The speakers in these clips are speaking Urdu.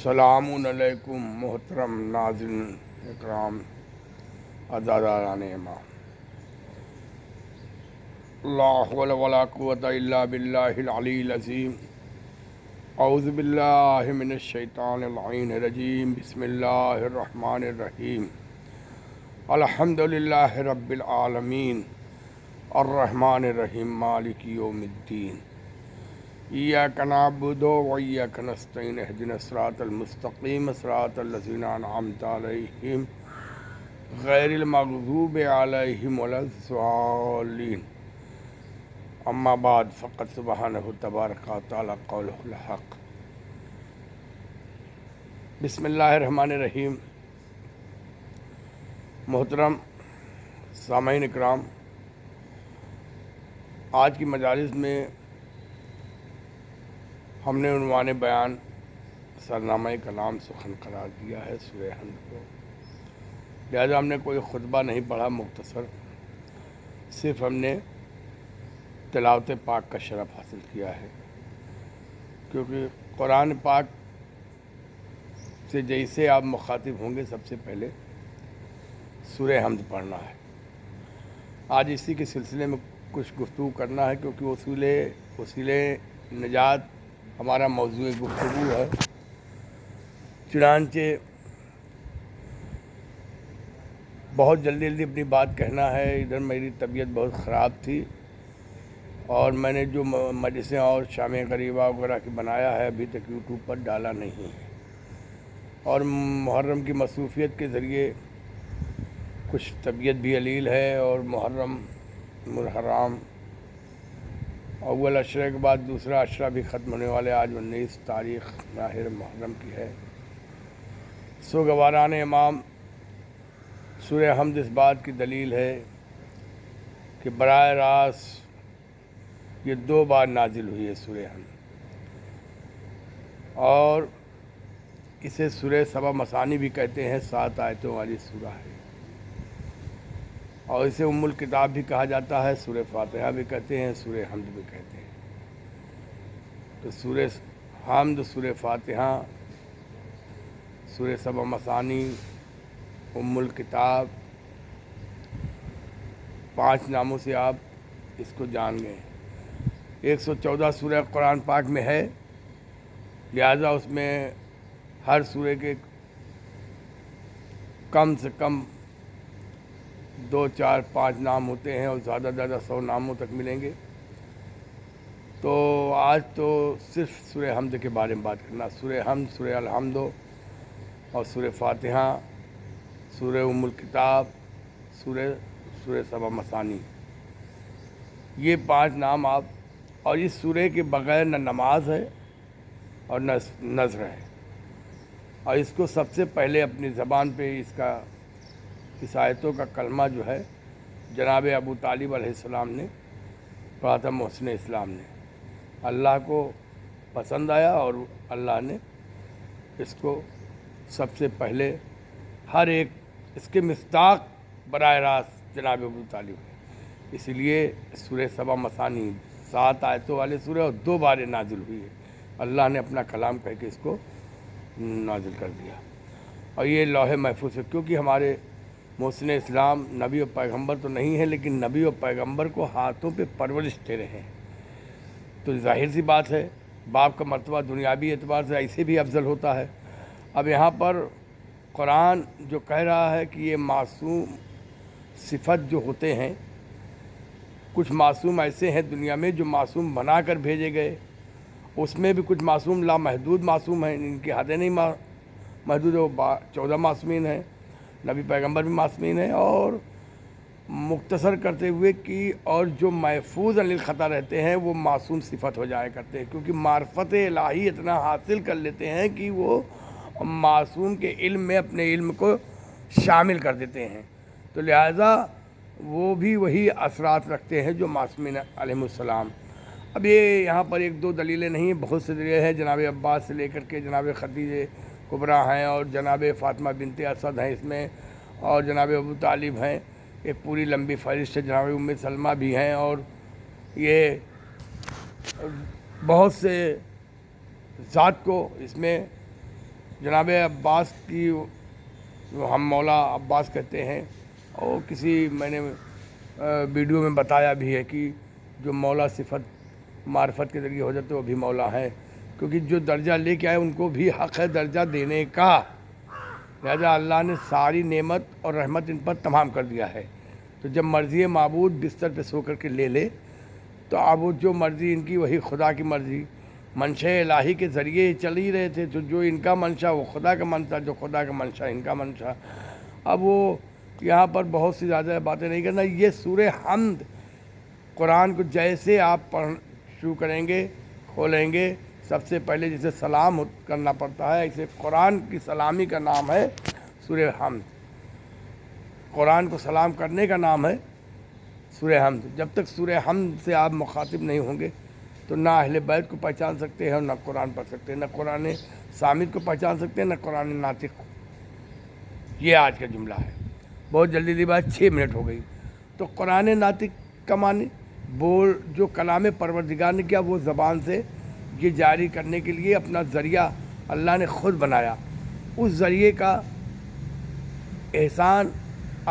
السلام علیکم محترم ناظرین اکرام عزیزان امام، لا حول ولا قوة الا باللہ العلی العظیم۔ اعوذ باللہ من الشیطان اللعین الرجیم، بسم اللہ الرحمن الرحیم۔ الحمد للہ رب العالمین، الرحمن الرحیم، مالک یوم الدین، ایاک نعبد و ایاک نستعین، اہدنا الصراط المستقیم، صراط الذین انعمت علیہم غیر المغضوب علیہم ولا الضالین۔ اما بعد، فقد سبحانہ تبارک و تعالی قولہ الحق۔ بسم اللہ الرحمن الرحیم۔ محترم سامعین اکرام، آج کی مجالس میں ہم نے عنوان بیان سرنامہ کلام سخن قرار دیا ہے سورہ حمد کو، لہذا ہم نے کوئی خطبہ نہیں پڑھا، مختصر صرف ہم نے تلاوت پاک کا شرف حاصل کیا ہے، کیونکہ قرآن پاک سے جیسے آپ مخاطب ہوں گے سب سے پہلے سورہ حمد پڑھنا ہے۔ آج اسی کے سلسلے میں کچھ گفتگو کرنا ہے، کیونکہ وسیلہ نجات ہمارا موضوع گفتگو ہے۔ چنانچہ بہت جلدی اپنی بات کہنا ہے، ادھر میری طبیعت بہت خراب تھی اور میں نے جو مجلسیں اور شام غریبہ وغیرہ کی بنایا ہے ابھی تک یوٹیوب پر ڈالا نہیں ہے، اور محرم کی مصروفیت کے ذریعے کچھ طبیعت بھی علیل ہے، اور محرم حرام اول عشرے کے بعد دوسرا عشرہ بھی ختم ہونے والے، آج 19 تاریخ ماہ محرم کی ہے۔ سو گواران امام، سورہ حمد اس بات کی دلیل ہے کہ براہ راست یہ 2 بار نازل ہوئی ہے سورہ حمد، اور اسے سورہ سبع مثانی بھی کہتے ہیں، 7 آیتوں والی سورہ ہے، اور اسے ام الکتاب بھی کہا جاتا ہے، سورہ فاتحہ بھی کہتے ہیں، سورہ حمد بھی کہتے ہیں۔ تو سورہ حمد، سورہ فاتحہ، سورہ سبع مثانی، ام الکتاب، 5 ناموں سے آپ اس کو جان گئے۔ 114 سورہ قرآن پاک میں ہے، لہذا اس میں ہر سورہ کے کم سے کم 2، 4، 5 نام ہوتے ہیں، اور زیادہ 100 ناموں تک ملیں گے۔ تو آج تو صرف سورہ حمد کے بارے میں بات کرنا، سورہ حمد، سورہ الحمد اور سورہ فاتحہ، سورہ ام الکتاب، سورہ سبع مثانی، یہ 5 نام آپ، اور اس سورہ کے بغیر نہ نماز ہے اور نہ نذر ہے، اور اس کو سب سے پہلے اپنی زبان پہ اس آیتوں کا کلمہ جو ہے جناب ابو طالب علیہ السلام نے پڑھا تھا، محسن اسلام نے۔ اللہ کو پسند آیا اور اللہ نے اس کو سب سے پہلے ہر ایک، اس کے مصداق براہ راست جناب ابو طالب ہے، اس لیے سورہ سبع مثانی 7 آیتوں والے سورہ اور 2 بار نازل ہوئی ہے، اللہ نے اپنا کلام کہہ کے اس کو نازل کر دیا، اور یہ لوح محفوظ ہے، کیونکہ ہمارے محسن اسلام نبی و پیغمبر تو نہیں ہے، لیکن نبی و پیغمبر کو ہاتھوں پہ پرورش دے رہے ہیں، تو ظاہر سی بات ہے باپ کا مرتبہ دنیاوی اعتبار سے ایسے بھی افضل ہوتا ہے۔ اب یہاں پر قرآن جو کہہ رہا ہے کہ یہ معصوم صفت جو ہوتے ہیں، کچھ معصوم ایسے ہیں دنیا میں جو معصوم بنا کر بھیجے گئے، اس میں بھی کچھ معصوم لامحدود معصوم ہیں، ان کی حدیں نہیں محدود، وہ 14 معصومین ہیں، نبی پیغمبر بھی معصومین ہیں، اور مختصر کرتے ہوئے کہ اور جو محفوظ عن الخطا رہتے ہیں وہ معصوم صفت ہو جایا کرتے ہیں، کیونکہ معرفت الہی اتنا حاصل کر لیتے ہیں کہ وہ معصوم کے علم میں اپنے علم کو شامل کر دیتے ہیں، تو لہٰذا وہ بھی وہی اثرات رکھتے ہیں جو معصومین علیہ السلام۔ اب یہ یہاں پر 1-2 دلیلیں نہیں، بہت سے دلیلیں ہیں، جناب عباس سے لے کر کے جناب خدیجہ کبریٰ ہیں، اور جناب فاطمہ بنت اسد ہیں اس میں، اور جناب ابو طالب ہیں، ایک پوری لمبی فہرست ہے، جناب ام سلمہ بھی ہیں، اور یہ بہت سے ذات کو اس میں جناب عباس کی جو ہم مولا عباس کہتے ہیں، اور کسی میں نے ویڈیو میں بتایا بھی ہے کہ جو مولا صفت معرفت کے ذریعے ہو جاتے وہ بھی مولا ہیں، کیونکہ جو درجہ لے کے آئے ان کو بھی حق ہے درجہ دینے کا، لہذا اللہ نے ساری نعمت اور رحمت ان پر تمام کر دیا ہے۔ تو جب مرضی معبود بستر پہ سو کر کے لے لے تو اب وہ جو مرضی ان کی وہی خدا کی مرضی، منشا الہی کے ذریعے چل ہی رہے تھے، تو جو ان کا منشا وہ خدا کا منشا، جو خدا کا منشا ان کا منشا۔ اب وہ یہاں پر بہت سی زیادہ باتیں نہیں کرنا۔ یہ سورہ حمد قرآن کو جیسے آپ شروع کریں گے، کھولیں گے، سب سے پہلے جسے سلام کرنا پڑتا ہے، اسے قرآن کی سلامی کا نام ہے سورہ حمد۔ قرآن کو سلام کرنے کا نام ہے سورہ حمد۔ جب تک سورہ حمد سے آپ مخاطب نہیں ہوں گے تو نہ اہل بیت کو پہچان سکتے ہیں اور نہ قرآن پڑھ سکتے ہیں، نہ قرآن صامت کو پہچان سکتے ہیں، نہ قرآن ناطق کو۔ یہ آج کا جملہ ہے۔ بہت جلدی دی بات 6 منٹ ہو گئی۔ تو قرآن ناطق کا معنی بول جو کلام پروردگار نے کیا، وہ زبان سے یہ جاری کرنے کے لیے اپنا ذریعہ اللہ نے خود بنایا، اس ذریعے کا احسان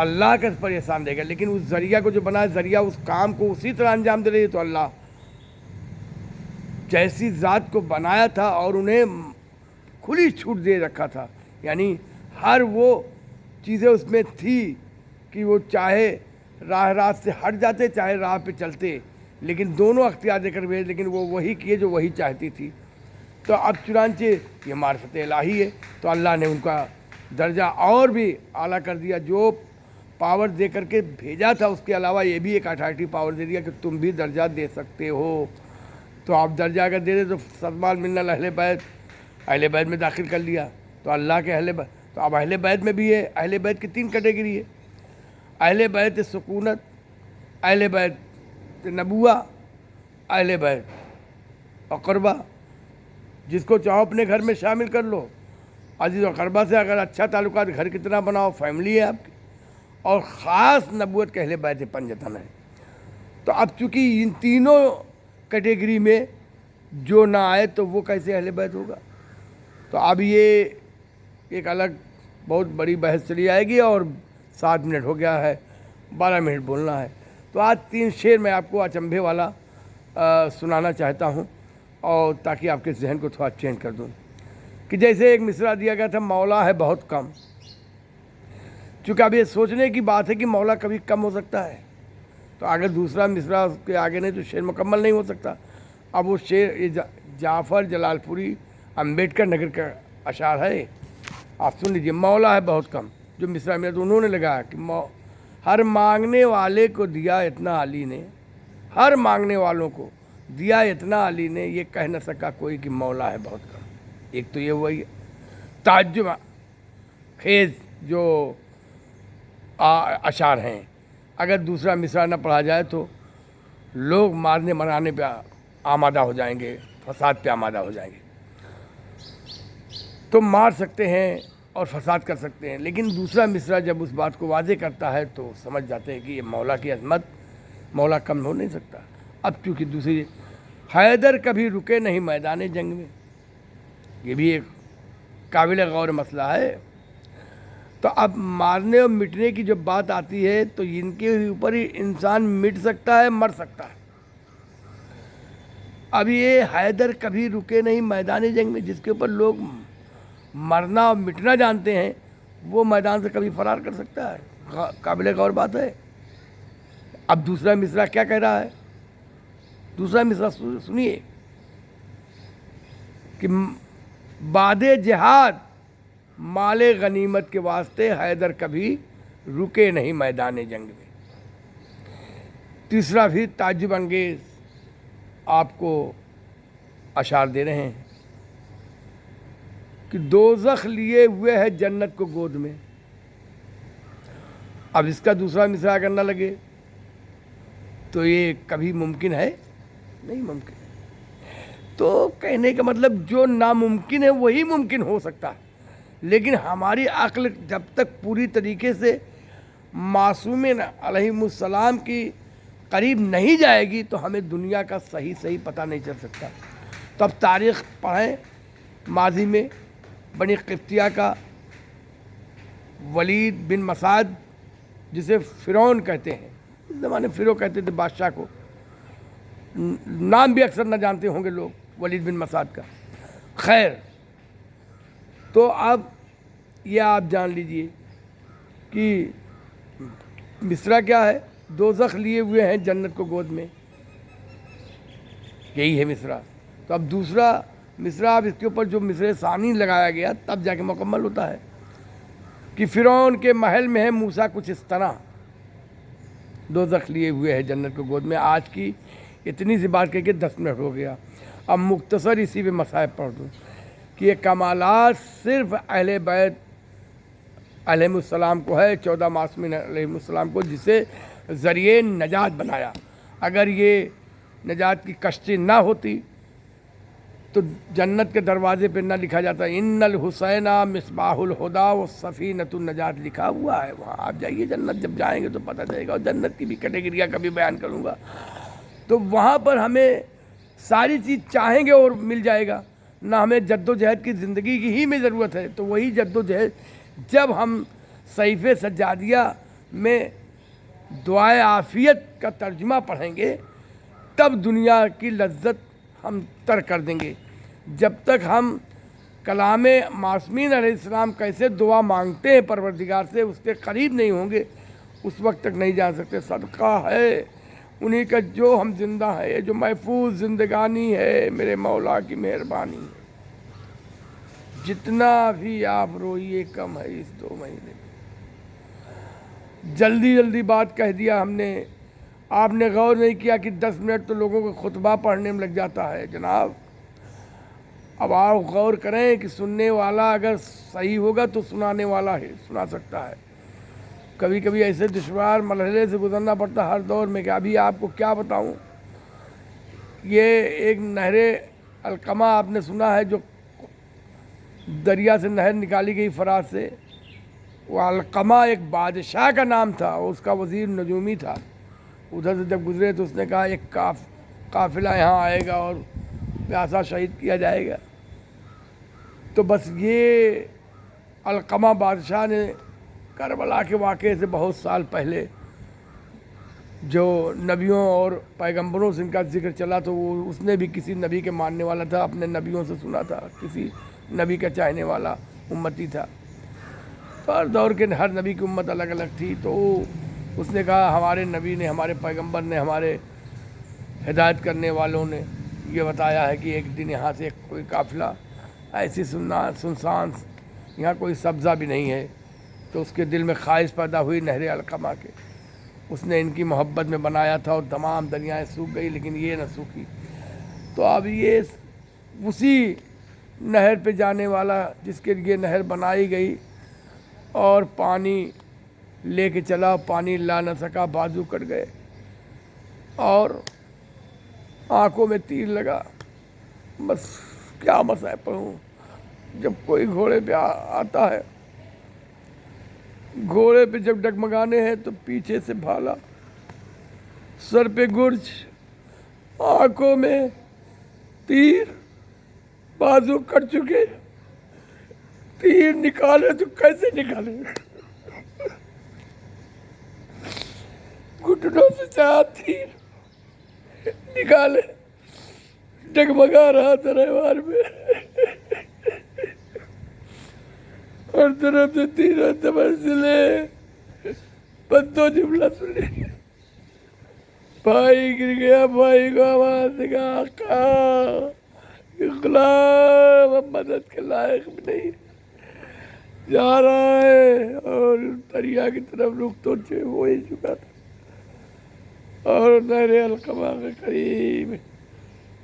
اللہ کا اس پر احسان دے گا، لیکن اس ذریعہ کو جو بنایا، ذریعہ اس کام کو اسی طرح انجام دے رہی ہے۔ تو اللہ جیسی ذات کو بنایا تھا اور انہیں کھلی چھوٹ دے رکھا تھا، یعنی ہر وہ چیزیں اس میں تھی کہ وہ چاہے راہ راست سے ہٹ جاتے، چاہے راہ پہ چلتے، لیکن دونوں اختیار دے کر بھیج، لیکن وہ وہی کیے جو وہی چاہتی تھی۔ تو اب چنانچہ یہ معرفت الہی ہے، تو اللہ نے ان کا درجہ اور بھی اعلیٰ کر دیا، جو پاور دے کر کے بھیجا تھا اس کے علاوہ یہ بھی ایک اتھارٹی پاور دے دیا کہ تم بھی درجہ دے سکتے ہو۔ تو آپ درجہ اگر دے دیں تو سلمان من اہل بیت، اہل بیت میں داخل کر لیا، تو اللہ کے اہل بیت۔ تو اب اہل بیت میں بھی ہے، اہل بیت کی 3 کیٹیگری ہے، اہل بیت سکونت، اہل بیت نبوہ، اہل بیت اقربا۔ جس کو چاہو اپنے گھر میں شامل کر لو، عزیز و اقربا سے اگر اچھا تعلقات، گھر کتنا بناؤ، فیملی ہے آپ کی، اور خاص نبوت کے اہل بیت پنجتن ہے۔ تو اب چونکہ ان تینوں کیٹیگری میں جو نہ آئے تو وہ کیسے اہل بیت ہوگا؟ تو اب یہ ایک الگ بہت بڑی بحث چلی آئے گی، اور 7 منٹ ہو گیا ہے، 12 منٹ بولنا ہے۔ تو آج 3 شعر میں آپ کو اچنبھے والا سنانا چاہتا ہوں، اور تاکہ آپ کے ذہن کو تھوڑا چینج کر دوں، کہ جیسے ایک مصرع دیا گیا تھا، مولا ہے بہت کم۔ چونکہ اب یہ سوچنے کی بات ہے کہ مولا کبھی کم ہو سکتا ہے، تو اگر دوسرا مصرع اس کے آگے نہیں تو شعر مکمل نہیں ہو سکتا۔ اب وہ شعر یہ جعفر جلال پوری امبیڈکر نگر کا اشعار ہے، آپ سن لیجیے۔ مولا ہے بہت کم، جو مصرع میں تو انہوں نے لگایا کہ ہر مانگنے والے کو دیا اتنا علی نے، ہر مانگنے والوں کو دیا اتنا علی نے، یہ کہہ نہ سکا کوئی کہ مولا ہے بہت کم۔ ایک تو یہ وہی تعجب خیز جو اشعار ہیں، اگر دوسرا مصرع نہ پڑھا جائے تو لوگ مارنے منانے پہ آمادہ ہو جائیں گے، فساد پہ آمادہ ہو جائیں گے۔ تو مار سکتے ہیں اور فساد کر سکتے ہیں، لیکن دوسرا مصرع جب اس بات کو واضح کرتا ہے تو سمجھ جاتے ہیں کہ یہ مولا کی عظمت، مولا کم ہو نہیں سکتا۔ اب چونکہ دوسری حیدر کبھی رکے نہیں میدان جنگ میں، یہ بھی ایک قابل غور مسئلہ ہے۔ تو اب مارنے اور مٹنے کی جب بات آتی ہے تو ان کے اوپر ہی انسان مٹ سکتا ہے، مر سکتا ہے۔ اب یہ حیدر کبھی رکے نہیں میدان جنگ میں، جس کے اوپر لوگ مرنا اور مٹنا جانتے ہیں، وہ میدان سے کبھی فرار کر سکتا ہے؟ قابل غور بات ہے۔ اب دوسرا مصرع کیا کہہ رہا ہے؟ دوسرا مصرع سنیے کہ بعد جہاد مال غنیمت کے واسطے حیدر کبھی رکے نہیں میدان جنگ میں۔ تیسرا بھی تعجب انگیز آپ کو اشعار دے رہے ہیں کہ دوزخ لیے ہوئے ہے جنت کو گود میں۔ اب اس کا دوسرا مصرع کرنا لگے تو یہ کبھی ممکن ہے؟ نہیں ممکن۔ تو کہنے کا مطلب جو ناممکن ہے وہی ممکن ہو سکتا ہے، لیکن ہماری عقل جب تک پوری طریقے سے معصومین علیہ السلام کی قریب نہیں جائے گی تو ہمیں دنیا کا صحیح پتہ نہیں چل سکتا۔ تو اب تاریخ پڑھیں، ماضی میں بنی قبطیہ کا ولید بن مسعد، جسے فرعون کہتے ہیں، اس زمانے فرعون کہتے تھے بادشاہ کو، نام بھی اکثر نہ جانتے ہوں گے لوگ ولید بن مسعد کا۔ خیر، تو اب یہ آپ جان لیجئے کہ مصرع کیا ہے؟ دوزخ لیے ہوئے ہیں جنت کو گود میں، یہی ہے مصرع۔ تو اب دوسرا مصرع، اب اس کے اوپر جو مصرع ثانی لگایا گیا تب جا کے مکمل ہوتا ہے کہ فرعون کے محل میں ہے موسیٰ کچھ اس طرح، دوزخ لیے ہوئے ہے جنت کو گود میں۔ آج کی اتنی سی بات کہہ کے 10 منٹ ہو گیا، اب مختصر اسی پہ مصائب پڑھ دوں کہ یہ کمالات صرف اہل بیت علیہ السلام کو ہے، 14 معصومین علیہ السلام کو، جسے ذریعہ نجات بنایا۔ اگر یہ نجات کی کشتی نہ ہوتی تو جنت کے دروازے پہ نہ لکھا جاتا ان الحسین مصباح الہدی والسفینۃ النجات، لکھا ہوا ہے وہاں۔ آپ جائیے جنت، جب جائیں گے تو پتہ چلے گا، اور جنت کی بھی کیٹیگریاں کبھی بیان کروں گا۔ تو وہاں پر ہمیں ساری چیز چاہیں گے اور مل جائے گا، نہ ہمیں جد و جہد کی زندگی کی ہی میں ضرورت ہے۔ تو وہی جد و جہد جب ہم صحیفے سجادیہ میں دعائے عافیت کا ترجمہ پڑھیں گے تب دنیا کی لذت ہم ترک کر دیں گے۔ جب تک ہم کلام معصومین علیہ السلام کیسے دعا مانگتے ہیں پروردگار سے، اس کے قریب نہیں ہوں گے، اس وقت تک نہیں جان سکتے۔ صدقہ ہے انہی کا جو ہم زندہ ہے، جو محفوظ زندگانی ہے میرے مولا کی مہربانی۔ جتنا بھی آپ روئیے کم ہے اس 2 مہینے میں۔ جلدی جلدی بات کہہ دیا ہم نے، آپ نے غور نہیں کیا کہ 10 منٹ تو لوگوں کو خطبہ پڑھنے میں لگ جاتا ہے جناب۔ اب آپ غور کریں کہ سننے والا اگر صحیح ہوگا تو سنانے والا ہی سنا سکتا ہے۔ کبھی کبھی ایسے دشوار مرحلے سے گزرنا پڑتا ہر دور میں کہ ابھی آپ کو کیا بتاؤں۔ یہ ایک نہر القمہ آپ نے سنا ہے، جو دریا سے نہر نکالی گئی فرات سے۔ وہ القمہ ایک بادشاہ کا نام تھا، اس کا وزیر نجومی تھا۔ ادھر سے جب گزرے تو اس نے کہا ایک قافلہ یہاں آئے گا اور پیاسا شہید کیا جائے گا۔ تو بس یہ القمہ بادشاہ نے کربلا کے واقعے سے بہت سال پہلے، جو نبیوں اور پیغمبروں سے ان کا ذکر چلا، تو وہ اس نے بھی کسی نبی کے ماننے والا تھا، اپنے نبیوں سے سنا تھا، کسی نبی کا چاہنے والا امتی تھا۔ تو ہر دور کے ہر نبی کی امت الگ الگ تھی، تو اس نے کہا ہمارے نبی نے، ہمارے پیغمبر نے، ہمارے ہدایت کرنے والوں نے یہ بتایا ہے کہ ایک دن یہاں سے کوئی قافلہ ایسی سنسان، یہاں کوئی سبزہ بھی نہیں ہے۔ تو اس کے دل میں خواہش پیدا ہوئی نہر القمہ کے، اس نے ان کی محبت میں بنایا تھا، اور تمام دریائیں سوکھ گئی لیکن یہ نہ سوکھی۔ تو اب یہ اسی نہر پہ جانے والا جس کے لیے نہر بنائی گئی، اور پانی لے کے چلا، پانی لا نہ سکا، بازو کٹ گئے اور آنکھوں میں تیر لگا۔ بس کیا مصائب پڑھوں۔ جب کوئی گھوڑے پہ آتا ہے، گھوڑے پہ جب ڈگمگانے ہیں تو پیچھے سے بھالا، سر پہ گرج، آنکھوں میں تیر، بازو کٹ چکے، تیر نکالے تو کیسے نکالے؟ گھٹنوں سے چاہ تیر نکالے، ڈگمگا رہا تلوار میں، اور طرف سے تیروں تبسلے، بس 2 جملہ سنے، بھائی گر گیا، بھائی کو آواز دکھا، آقا غلام مدد کے لائق بھی نہیں، جا رہا ہے، اور دریا کی طرف رخ تو ہو ہی چکا تھا، اور نہر القمہ کے قریب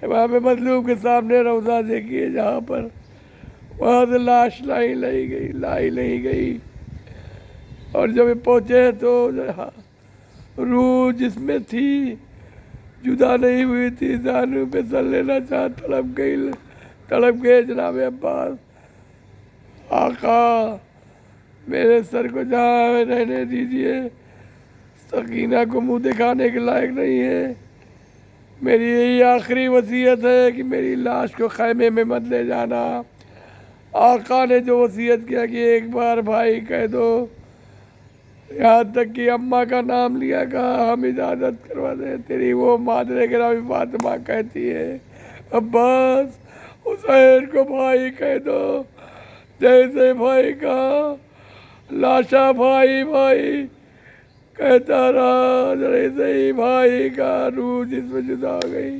امام مطلوب کے سامنے روضہ دیکھیے جہاں پر، وہاں سے لاش لائی نہیں گئی، اور جب پہنچے تو روح جس میں تھی جدا نہیں ہوئی تھی، زانو پہ سر لینا چاہ تڑپ گئے جناب عباس، آقا میرے سر کو جہاں رہنے دیجئے، سکینہ کو منہ دکھانے کے لائق نہیں ہے، میری یہی آخری وصیت ہے کہ میری لاش کو خیمے میں مت لے جانا، آقا نے جو وصیت کیا کہ ایک بار بھائی کہہ دو، یہاں تک کہ اماں کا نام لیا، کہا ہم اجازت کروا دیں تیری وہ مادر گرامی فاطمہ کہتی ہے عباس حسین کو بھائی کہہ دو، جیسے بھائی کہا لاشا بھائی بھائی کہتا رہا، جیسے ہی بھائی کا روح جس میں جدا ہو گئی،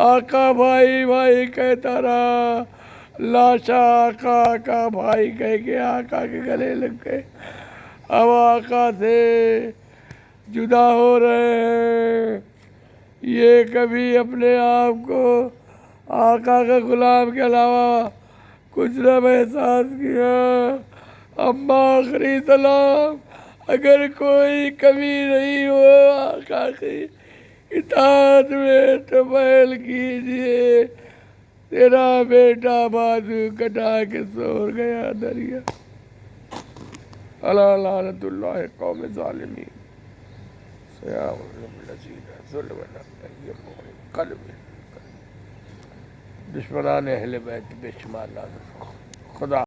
آقا بھائی بھائی کہتا رہا، لاشا آقا آقا بھائی کہہ کے آقا کے گلے لگ گئے۔ اب آقا سے جدا ہو رہے ہیں، یہ کبھی اپنے آپ کو آقا کا غلام کے علاوہ کچھ نہ احساس کیا۔ اما آخری سلام، اگر کوئی کمی نہیں ہو آقا کی اطاعت میں تو بیل کیجیے، تیرا بیٹا بازو کٹا کے سور گیا دریا۔ الا لعنت اللہ قوم ظالمین، سیام الذین ظلموا انفسہم قلب دشمنان اہل بیت بے شمار لعنت۔ خدا